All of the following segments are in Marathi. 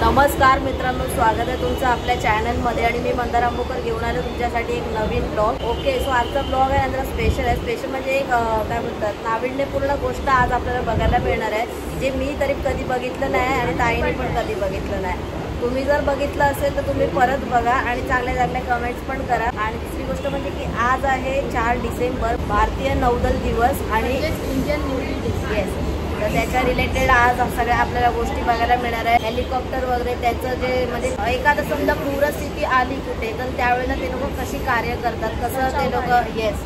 नमस्कार मित्रांनो, स्वागत आहे तुमचं आपल्या चॅनलमध्ये आणि मी मंदार आंबोकर घेऊन आलो तुमच्यासाठी एक नवीन ब्लॉग. ओके, सो आजचा ब्लॉग आहे नंतर स्पेशल आहे. स्पेशल म्हणजे एक काय म्हणतात नाविन्यपूर्ण गोष्ट आज आपल्याला बघायला मिळणार आहे, जे मी तरी कधी बघितलं नाही आणि ताईने पण कधी बघितलं नाही. तुम्ही जर बघितलं असेल तर तुम्ही परत बघा आणि चांगल्या चांगल्या कमेंट्स पण करा. आणि दुसरी गोष्ट म्हणजे की आज आहे 4 डिसेंबर, भारतीय नौदल दिवस आणि इंडियन नेव्ही डे. येस, तर त्याच्या रिलेटेड आज सगळ्या आपल्याला गोष्टी बघायला मिळणार आहे. हेलिकॉप्टर वगैरे त्याचं जे म्हणजे एखादं समजा पूरस्थिती आली कुठे तर त्यावेळेला ते लोक कशी कार्य करतात, कसं ते लोक येस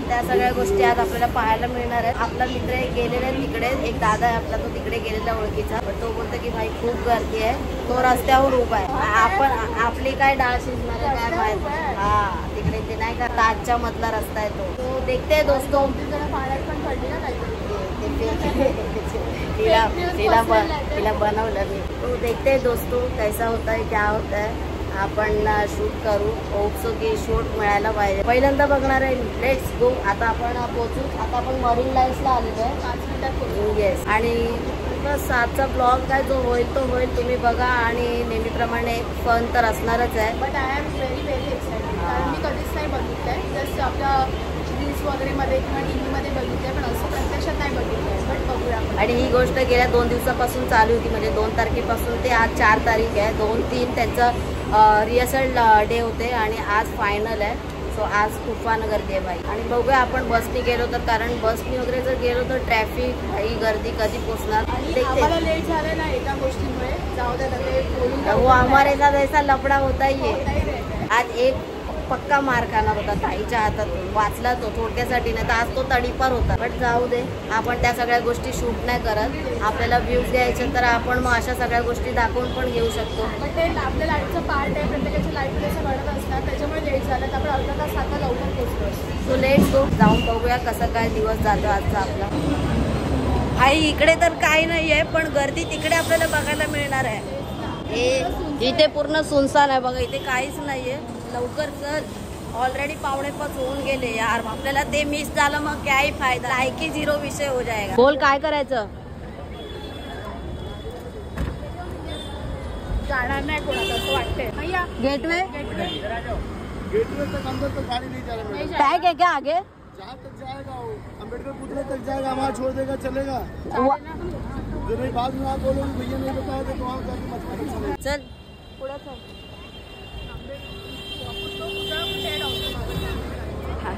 त्या सगळ्या गोष्टी आज आपल्याला पाहायला मिळणार आहेत. आपला मित्र गेलेला आहे तिकडे, एक दादा आहे आपला, तो तिकडे गेलेला ओळखीचा, पण तो बोलतो की भाई खूप गर्दी आहे, तो रस्त्यावर उभा आहे. आपण आपली काय डाळ शिजणार आहे काय माहिती. हा, तिकडे ते नाही का ताजच्या मधला रस्ता आहे तो देखते दोस्तों. पण पडली ना तिला बनवलं मी. तो देखते दोस्तों कैसा होता है क्या होता है. आपण शूट करू, होपसो की शूट मिळायला पाहिजे. पहिल्यांदा बघणार आहे. Let's go. आता आपण पोहोचू. आता आपण मरीन लाईन्सला आलेलो आहे 5 मिनिटात. येस, आणि बस आजचा ब्लॉग काय जो होईल तो होईल, तुम्ही बघा. आणि नेहमीप्रमाणे फन तर असणारच आहे. But I am very excited, कारण मी कधीच नाही बघितलं आहे. जस्ट आपल्या रील्स वगैरेमध्ये किंवा टी व्हीमध्ये बघितलं आहे, पण असं प्रत्यक्षात नाही बघितलं आहे. बट बघूया. आणि ही गोष्ट गेल्या 2 दिवसापासून चालू होती, म्हणजे 2 तारखेपासून ते आज 4 तारीख आहे. 2-3 त्यांचं रिहर्सल डे होते आणि आज फायनल आहे. सो आज खूप गर्दी आहे भाई. आणि बघूया आपण बसनी गेलो तर, कारण बसनी वगैरे जर गेलो तर ट्रॅफिक भाई गर्दी कधी पोचणार. आम्हाला लेट झालं ना एका गोष्टीमुळे. जाऊ द्या, वो हमारे साथ ऐसा लफड़ा होता ही है. आज एक पक्का मार खाणार होता ताईच्या हातातून, वाचला तो थोडक्यासाठी, नाही तर आज तो तडीपार होता. बट जाऊ दे, आपण त्या सगळ्या गोष्टी शूट नाही करत. आपल्याला व्ह्यूज द्यायचे तर आपण मग अशा सगळ्या गोष्टी दाखवून पण घेऊ शकतो. बट ते आपल्या लाईफचं पार्ट आहे, प्रत्येकाच्या लाईफमध्ये असं घडत असतात, त्याच्यामुळे लेट झालं. तर आपण अर्धा तास आता लवकर पोहोचलो. सो लेट्स गो, जाऊन बघूया कसं काय दिवस जातो आजचा आपला. आई इकडे तर काही नाही आहे, पण गर्दी तिकडे आपल्याला बघायला मिळणार आहे. इथे पूर्ण सुनसान आहे बघा, इथे काहीच नाहीये. लवकर चल, ऑलरेडी 4:45 होऊन गेले यार. आपल्याला ते मिस झालं मग काय फायदा. लायकी 0 विषय हो जाएगा. बोल काय करायचं. जाणार नाही कोणाला असं वाटतंय. गेटवे तक अंदर तो गाड़ी नहीं जा रहा. पैक है क्या आगे. जहाँ तक जाएगा वो अम्बेडकर पुतले तक जाएगा, वहाँ छोड़ देगा, चलेगा. जो नहीं बाद में आप बोलोगे भैया नहीं बताया तो वहाँ जाके मत चल पुढे चल.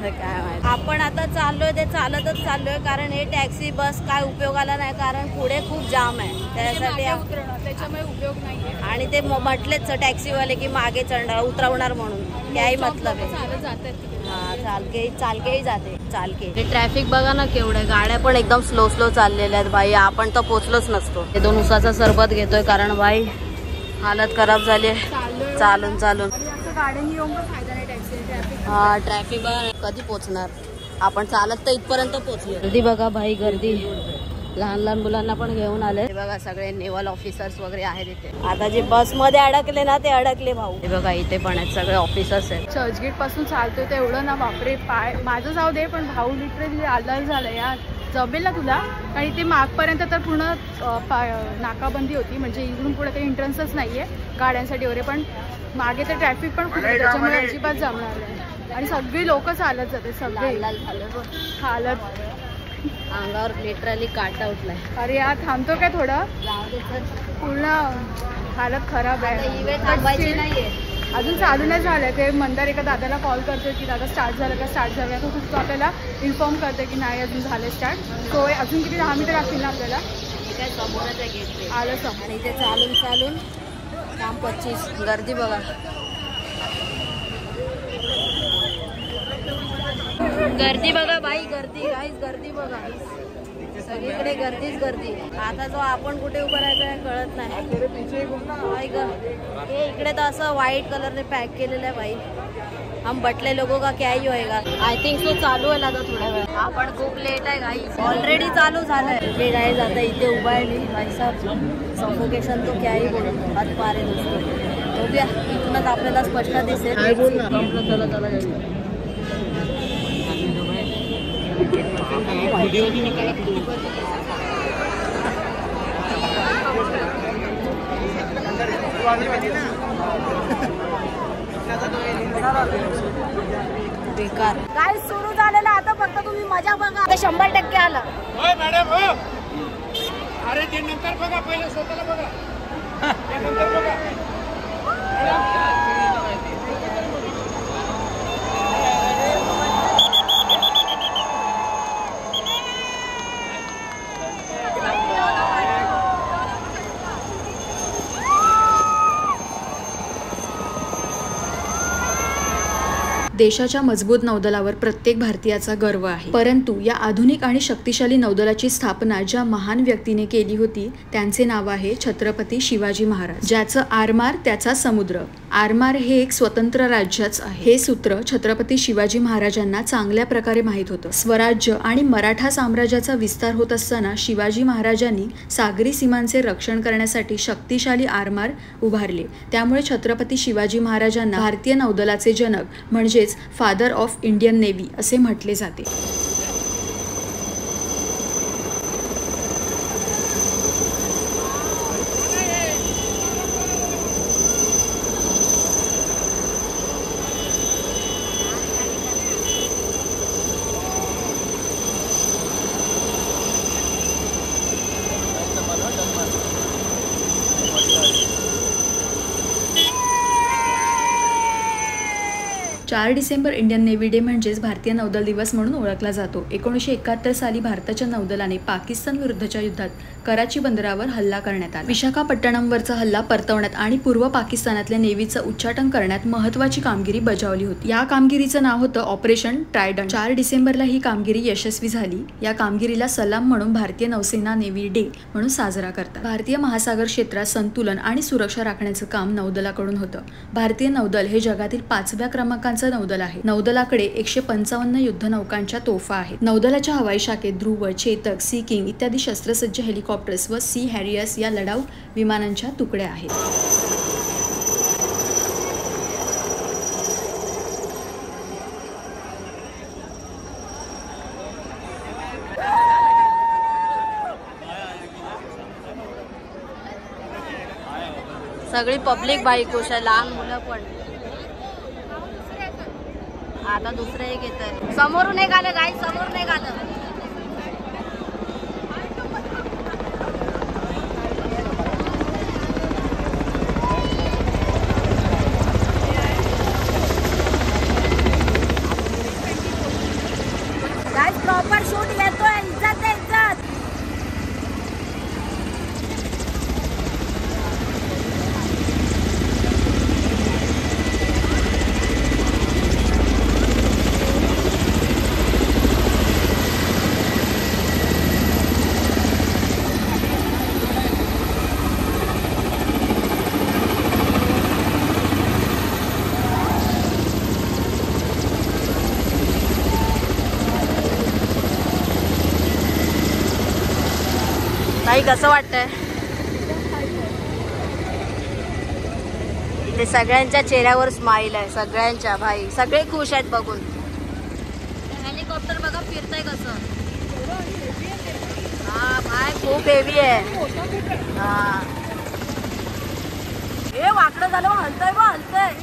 काय माहिती. आपण आता चाललोय ते चालतच चाललोय, कारण हे टॅक्सी बस काय उपयोगाला नाही, कारण पुढे खूप जाम आहे त्यासाठी. त्याच्यामुळे उपयोग नाहीये. आणि ते म्हटलेच टॅक्सीवाले की मागे चढणार उतरवणार म्हणून, काही मतलब आहे. हा, चालकेही जाते चालके. हे ट्रॅफिक बघा ना केवढे, गाड्या पण एकदम स्लो चाललेल्या आहेत भाई. आपण तर पोचलोच नसतो. हे 2 उसाचा सरबत घेतोय, कारण भाई हालत खराब झाली आहे चालून. गाड्यांनी येऊन पण फायदा नाही. टॅक्सी हा, ट्रॅफिक बघा कधी पोचणार. आपण चालत तर इथपर्यंत पोचलो. गर्दी बघा भाई, गर्दी. लहान मुलांना पण घेऊन आले बघा. सगळे नेव्हल ऑफिसर्स वगैरे आहेत इथे. आता जे बस मध्ये अडकले ना ते अडकले भाऊ. हे बघा इथे पण आहेत सगळे ऑफिसर्स आहेत. चर्चगेट पासून चालतोय तेवढं ना बापरे, पाय माझं जाऊ दे, पण भाऊ लिटरली आलाय झालं यार. जमेल ना तुला. आणि ते मागपर्यंत तर पूर्ण नाकाबंदी होती, म्हणजे इकडून पुढे काही एंट्रन्सच नाहीये गाड्यांसाठी वगैरे. पण मागे तर ट्रॅफिक पण खूप, त्याच्यामुळे अजिबात जमणार नाही. आणि सगळी लोक चालत जाते, सगळे हालत अंगावर लिटरली काटा उठलाय. अरे यार थांबतो काय थोडं, पूर्ण हालत खराब आहे. अजून चालू नाही झालंय. ते मंदार एका दादाला कॉल करते की दादा स्टार्ट झालं का. तो आपल्याला इन्फॉर्म करते की नाही अजून झालं स्टार्ट. तो अजून किती 10 मिनिटं लागतील ना आपल्याला. काय समोरच आहे गेट आलं समोर. आणि इथे चालून काम 25. गर्दी बघा, गर्दी बघा भाई, गर्दी बघा सगळीकडे, गर्दी. आता जो आपण कुठे उभं राहायचं कळत नाही. हे इकडे तर असं व्हाईट कलरने पॅक केलेलं आहे भाई. हम बटले लोगों का क्या ही होएगा. आय थिंक सो चालू आहे आता थोड्या वेळ. आपण खूप लेट आहे गाईस, ऑलरेडी चालू झालंय. हे गाईस आता इथे उभा आहे मी भाई साहेब. सफोकेशन तो क्या ही बोलू, हात पारे दोस्तों. बघूया इथूनच आपल्याला स्पष्ट दिसेल. चला बेकार काय सुरू झालेलं आता फक्त तुम्ही मजा बघा. आता 100% आलं. मॅडम हो अरे ते नंतर बघा पहिले स्वतःला बघा ते नंतर बघा. देशाच्या मजबूत नौदलावर प्रत्येक भारतीयाचा गर्व आहे. परंतु या आधुनिक आणि शक्तिशाली नौदलाची स्थापना ज्या महान व्यक्तीने केली होती त्यांचे नाव आहे छत्रपती शिवाजी महाराज. ज्याचं आरमार त्याचा समुद्र. आरमार हे एक स्वतंत्र राज्यच आहे. हे सूत्र छत्रपती शिवाजी महाराजांना चांगल्या प्रकारे माहीत होतं. स्वराज्य आणि मराठा साम्राज्याचा विस्तार होत असताना शिवाजी महाराजांनी सागरी सीमांचे रक्षण करण्यासाठी शक्तिशाली आरमार उभारले. त्यामुळे छत्रपती शिवाजी महाराजांना भारतीय नौदलाचे जनक म्हणजेच फादर ऑफ इंडियन नेव्ही असे म्हटले जाते. डिसेंबर इंडियन नेव्ही डे म्हणजेच भारतीय नौदल दिवस म्हणून ओळखला जातो. 1971 साली भारताच्या नौदलाने पाकिस्तान विरुद्धच्या युद्धात कराची बंदरावर हल्ला करण्यात आला. विशाखापट्टणमवरचा हल्ला परतवण्यात आणि पूर्व पाकिस्तानातल्या नेव्हीचं उच्चाटन करण्यात महत्त्वाची कामगिरी बजावली होती. या कामगिरीचं नाव होतं ऑपरेशन ट्रायडंट. 4 डिसेंबरला ही कामगिरी यशस्वी झाली. या कामगिरीला सलाम म्हणून भारतीय नौसेना नेव्ही डे म्हणून साजरा करतात. भारतीय महासागर क्षेत्रात संतुलन आणि सुरक्षा राखण्याचं काम नौदलाकडून होतं. भारतीय नौदल हे जगातील 5व्या क्रमांकाचं नौदल आहे. नौदलाकडे 155 युद्धनौकांच्या तोफा आहेत. नौदलाच्या हवाई शाखेत ध्रुव, चेतक, सी किंग इत्यादी शस्त्रसज्ज हेलिकॉप्टर्स व सी हॅरियर्स या लढाऊ विमानांच्या तुकड्या आहेत. सगळी पब्लिक बाई खुश आहे, लहान मुलं पण. आता दुसरं एक येत समोरून एक आलं गाई, समोरून एक आलं. गाईस प्रॉपर शूट येतोय. इज्जत आहे, इज्जत. ताई कसं वाटतंय? ते सगळ्यांच्या चेहऱ्यावर स्माइल आहे, सगळ्यांच्या. भाई सगळे खुश आहेत बघून. हेलिकॉप्टर बघा फिरतंय कसं. हा भाई खूप हेवी आहे. हा हे वाकडं झालं, हलतंय बा, हलतंय.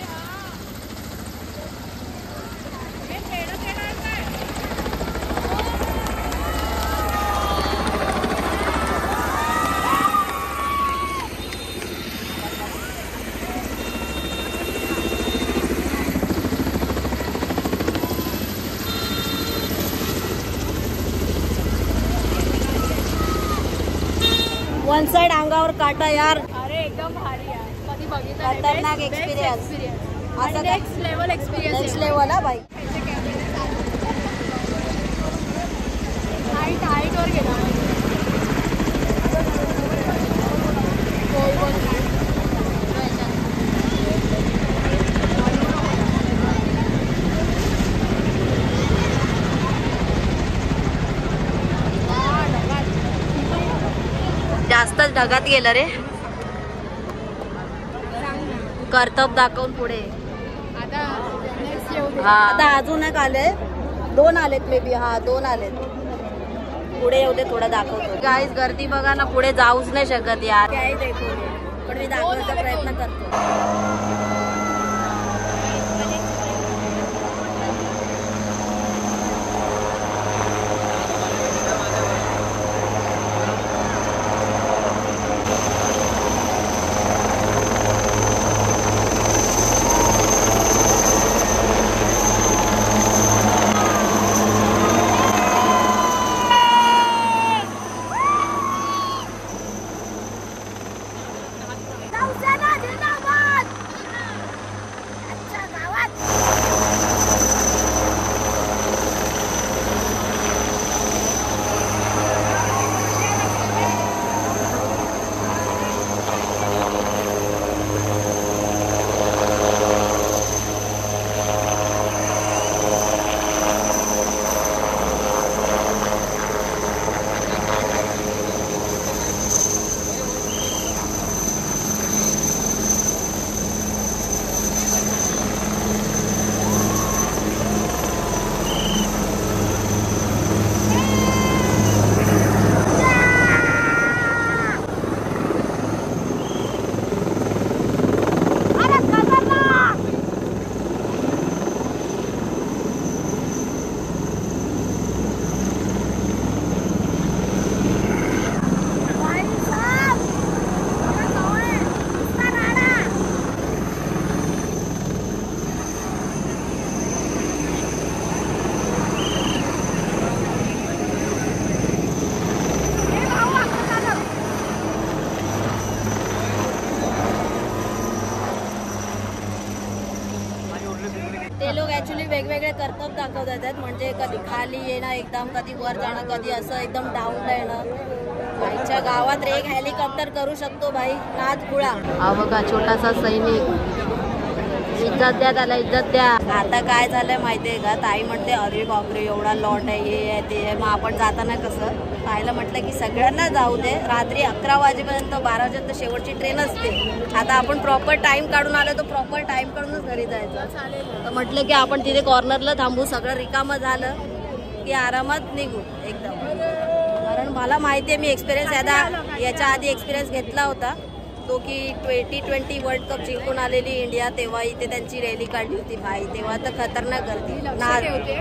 वन साइड अंगावर काटा यार. अरे एकदम भारी यार. कधी बघितलं खतरनाक एक्सपिरियन्स. असं next level experience. Next level हा भाई. हाईट वर गेला. जास्तच ढगात गेलं रे. कर्तब दाखवून पुढे. हा आता अजून एक आले, 2 आलेत मे बी. हा 2 आलेत. पुढे येऊ दे, थोडं दाखवतो. गाईस गर्दी बघा ना, पुढे जाऊच नाही शकत यार. पण मी दाखवण्याचा प्रयत्न करतो. ते लोक ऍक्च्युली वेगवेगळे कर्तव्य दाखवत आहेत, म्हणजे कधी खाली येणं एकदम, कधी वर जाणं, कधी असं एकदम डाऊनला येणं. आईच्या गावात एक हेलिकॉप्टर करू शकतो भाई, नादखुळा. हा बघा छोटासा सैनिक, इज्जत द्या त्याला, इज्जत द्या. आता काय झालंय माहितीये का, ताई म्हणते अरे बापरे एवढा लॉट आहे, हे आहे ते आहे. मग आपण जाताना कसं ताईला म्हटलं की सगळ्यांना जाऊ दे, रात्री 11 वाजेपर्यंत 12 वाजेपर्यंत शेवटची ट्रेन असते. आता आपण प्रॉपर टाइम काढून आलो तर प्रॉपर टाइम काढूनच घरी जायचं. तर म्हटलं की आपण तिथे कॉर्नरला थांबू, सगळं रिकामं झालं की आरामात निघू एकदम. कारण मला माहिती आहे, मी एक्सपिरियन्स याच्या आधी एक्सपिरियन्स घेतला होता तो की 2020 वर्ल्ड कप जिंकून आलेली इंडिया, तेव्हा इथे त्यांची रॅली काढली होती भाई. तेव्हा तर खतरनाक गर्दी,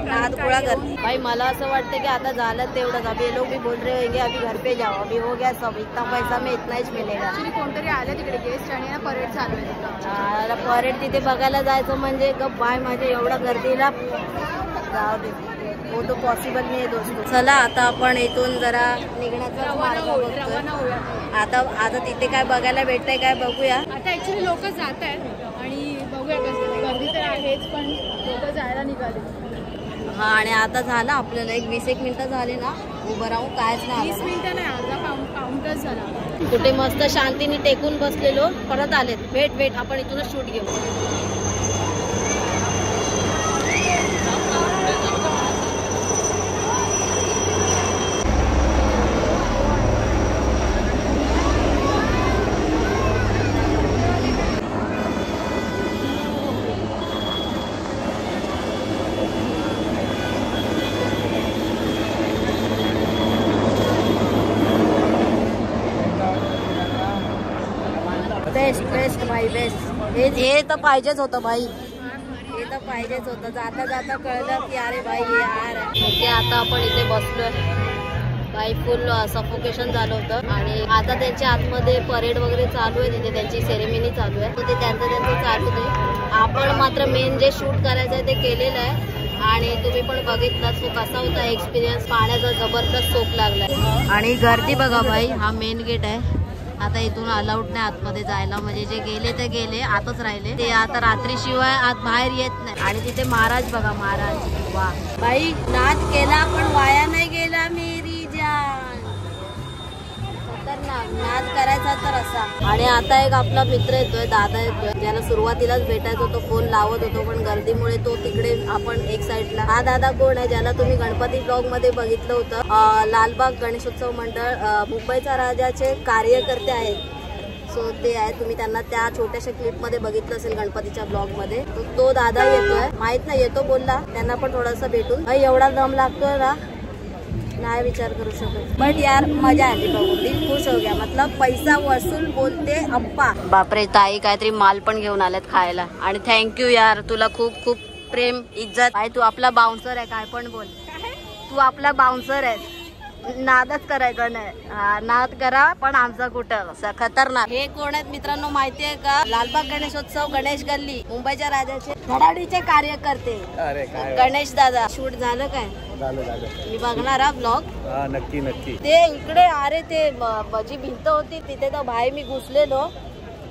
नादखुळा गर्दी भाई. मला असं वाटतं की आता झालं तेवढंच. अभी ये लोग भी बोल रहे होंगे अभी घर पे जाओ, अभी हो गया सब, इतना पैसा में इतना ही मिलेगा. कोणतरी आलं तिकडे गेस्ट आणि परेड चालू आहे. परेड तिथे बघायला जायचं म्हणजे गप बाय, माझ्या एवढा गर्दीला जाऊ दे, वो तो पॉसिबल नाही दोस्तों. चला आता आपण इथून जरा निघण्याचा मार्ग बघतोय. आता तिथे काय बघायला भेटतंय काय बघूया. आता ऍक्च्युली लोक जात आहेत आणि बघूया कसं, गर्दी तर आहेच पण लोक जायला निघाले. हा आणि आता झालं आपल्याला 20-21 मिनिटं झाली ना उभं राहून, कायच नाही. 20 मिनिटं नाही, अर्धा पाऊंडच झाला. कुठे मस्त शांतीने टेकून बसलेलो, परत आलेत. वेट आपण इथूनच शूट घेऊ. बेस्ट भाई बेस्ट. हे तर पाहिजेच होतं भाई, हे तर पाहिजेच होतं. जाता जाता कळलं की अरे भाई हे यार. ओके आता आपण इथे बसलोय भाई, फुल सफोकेशन झालं होतं. आणि आता त्यांच्या आतमध्ये परेड वगैरे चालू आहे, तिथे त्यांची सेरेमनी चालू आहे, तर ते त्यांचं चालू आहे. आपण मात्र मेन जे शूट करायचं आहे ते केलेलं आहे. आणि तुम्ही पण बघितलं तो कसा होता एक्सपिरियन्स, पाण्याचा जबरदस्त सोप लागलाय. आणि गर्दी बघा भाई, हा मेन गेट आहे. आता इथून अलाउड नाही आतमध्ये जायला, म्हणजे जे गेले ते गेले, आतच राहिले ते. आता रात्री शिवाय आत बाहेर येत नाही. आणि तिथे महाराज बघा, महाराज वा भाई, नाद केला पण वाया नाही गेला मेरी जान. खतरनाक नाद करायचा तर असा. आणि आता एक आपला मित्र येतोय, दादा येतोय, ज्याला सुरुवातीलाच भेटायचं होतं, फोन लावत होतो पण गर्दीमुळे तो तिकडे, आपण एक साईडला. हा दादा कोण आहे, ज्याला तुम्ही गणपती ब्लॉग मध्ये बघितलं होतं. लालबाग गणेशोत्सव मंडळ मुंबईचा राजाचे कार्यकर्ते आहेत. सो ते आहे, तुम्ही त्यांना त्या छोट्याशा क्लिप मध्ये बघितलं असेल गणपतीच्या ब्लॉग मध्ये. तो दादा येतोय, माहित नाही येतो बोलला, त्यांना पण थोडंसं भेटून. भाई एवढा दम लागतोय ना, नाही विचार करू शकत. बट यार मजा आली बघून, दिल खुश हो गया. मतलब पैसा वसूल बोलते अप्पा. बापरे, ताई काहीतरी माल पण घेऊन आल्यात खायला. आणि थँक्यू यार, तुला खूप खूप प्रेम इज्जत आहे. तू आपला बाउन्सर आहे, काय पण बोल. तू आपला बाउन्सर आहेस, नादच करायचा नाही. नाद करा पण आमचा कुठं खतरनाक. हे कोण आहेत मित्रांनो माहितीये का? लालबाग गणेशोत्सव गणेश गल्ली मुंबईच्या राजाचे धडाडीचे कार्यकर्ते गणेश दादा. शूट झालं काय? झालं. मी बघणार हा ब्लॉग. नक्की नक्की. ते इकडे अरे ते जी भिंत होती तिथे तर भाई मी घुसलेलो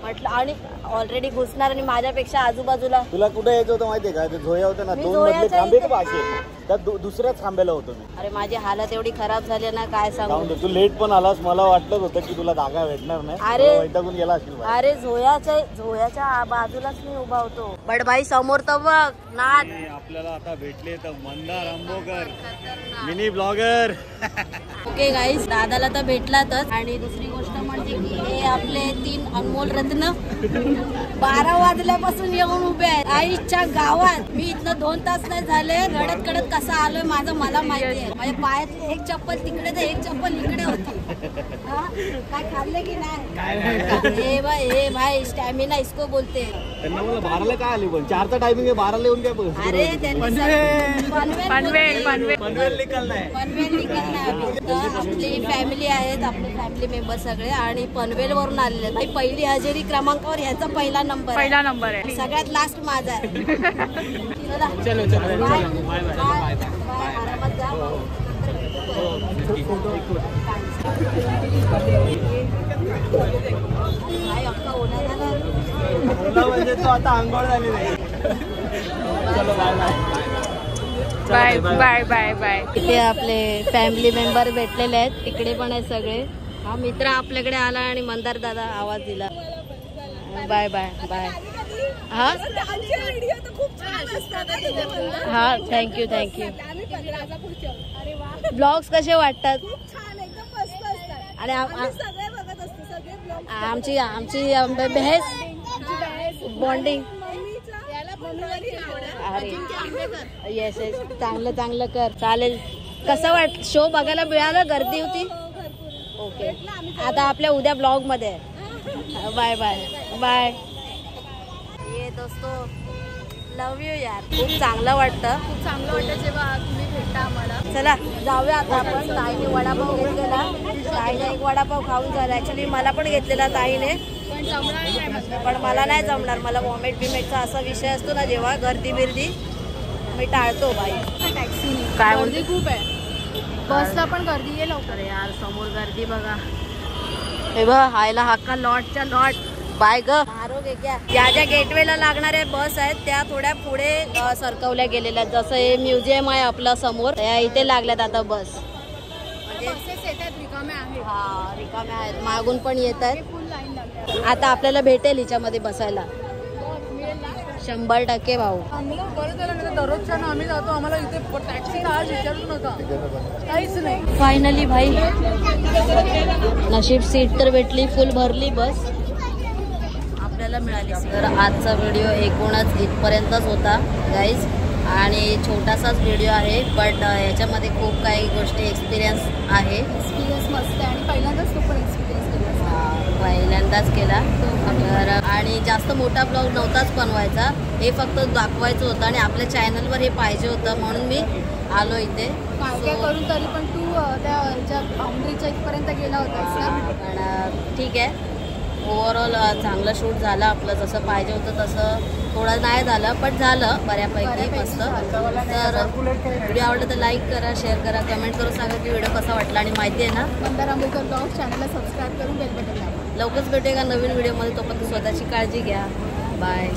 म्हटलं, आणि ऑलरेडी घुसणार आणि माझ्यापेक्षा आजूबाजूला. तुला कुठे यायचं होतं माहितीये का? ते झोया होतं ना, मी 2 मधले थांबे झोयाच्या असे, त्यात दुसऱ्याच थांब्याला होतो मी. अरे माझी हालत एवढी खराब झाली ना, काय सांगू. तू लेट पण आलास, मला वाटलंच होतं की तुला जागा भेटणार नाही. अरे वैतागून गेला असेल. अरे झोयाच्या बाजूलाच मी उभा होतो. बट भाई समोर तर बघ नाद. आपल्याला आता भेटले तर Mandar Ambokar mini blogger. Okay guys, दादाला तर भेटलातच. आणि दुसरी गोष्ट म्हणजे की हे आपले 3 अनमोल रत्न 12 वाजल्यापासून येऊन उभे आहेत आईच्या गावात. मी इथनं 2 तास नाही झाले, रडत कडत कसा आलोय माझं मला माहिती आहे. माझ्या पायातली एक चप्पल तिकडे तर एक चप्पल इकडे होती. काय खाल्ले की नाही? हे भाई स्टॅमिना इसको बोलते. त्यांना मला 12ला काय आली, पण 4चा टायमिंग आहे, 12ला येऊन काय बघ. अरे पनवेल निकलना. आपली फॅमिली आहेत, आपले फॅमिली मेंबर सगळे, आणि पनवेल वरून आलेले आहेत. पहिली हजेरी क्रमांकावर ह्याचा पहिला नंबर आहे. सगळ्यात लास्ट माझा आहे. चलो बाय बाय. आरामात जा. काय अक्का होणार झाला म्हणजे तो आता अंघोळ झाली नाही. चलो बाय बाय बाय बाय. इथे आपले फॅमिली मेंबर भेटलेले आहेत, तिकडे पण आहेत सगळे. हा मित्र आपल्याकडे आला आणि मंदार दादा आवाज दिला. Bye bye bye. हा हा थँक्यू. ब्लॉग्स कसे वाटतात? आणि आमची बहस बॉन्डिंग. अरे येस चांगलं कर. चालेल. कसं वाट शो बघायला मिळालं? गर्दी होती. ओके, आता आपल्या उद्या ब्लॉग मध्ये. Bye bye bye. ये दोस्तो, लव यू यार. खूप चांगलं वाटतं जेव्हा तुम्ही भेटता आम्हाला. चला जाऊया आता आपण. ताईने वडापाव घेतलेला, ताईने एक वडापाव खाऊन झाला. ऍक्च्युली मला पण घेतलेला ताईने, पण मला नाही जमणार. मला वॉमिट बिमेटचा असा विषय असतो ना, जेव्हा गर्दी बिर्दी मी टाळतो. बाई काय गर्दी खूप आहे, बसला पण गर्दी आहे लवकर. यार समोर गर्दी बघा. हे बघ हायला हक्का लॉटच्या लॉट. बाय ग मारोगे क्या. ज्या गेटवेला लागणाऱ्या बस आहेत त्या थोड्या पुढे सरकवल्या गेलेल्या आहेत. जसं हे म्युझियम आहे आपला समोर, त्या इथे लागल्यात आता बस. हा रिकाम्या आहेत, मागून पण येत आहेत. आता आपल्याला भेटेल हिच्यामध्ये बसायला 100% भाऊ. दररोजच्या आम्ही जातो, आम्हाला इथे टॅक्सी आज विचारू नका, काहीच नाही. फायनली भाई नशीब सीट तर भेटली, फुल भरली बस आपल्याला मिळाली. तर आजचा व्हिडिओ एकूणच इथपर्यंतच होता गाईज, आणि छोटासाच व्हिडिओ आहे, बट याच्यामध्ये खूप काही गोष्टी एक्सपिरियन्स आहे. एक्सपिरियन्स मस्त आहे, आणि पहिल्यांदाच तो पण एक्सपिरियन्स पहिल्यांदाच केला. तर आणि जास्त मोठा ब्लॉग नव्हताच बनवायचा, हे फक्त दाखवायचं होतं आणि आपल्या चॅनलवर हे पाहिजे होतं म्हणून मी आलो इथे. काय करून तरी पण तू त्या बाउंड्रीच्या इथपर्यंत गेला होतास ना. पण ठीक आहे, ओव्हरऑल चांगलं शूट झालं आपलं, जसं पाहिजे होतं तसं. थोडं नाही झालं पण झालं बऱ्यापैकी मस्त. तर व्हिडिओ आवडलं तर लाईक करा, शेअर करा, कमेंट करून सांगा की व्हिडिओ कसा वाटला. आणि माहिती आहे ना, मंदार आंबेकर ब्लॉग चॅनलला सबस्क्राईब करून बेल बटन दाबा. लवकरच भेटूया नवीन व्हिडिओमध्ये. तोपर्यंत स्वतःची काळजी घ्या. बाय.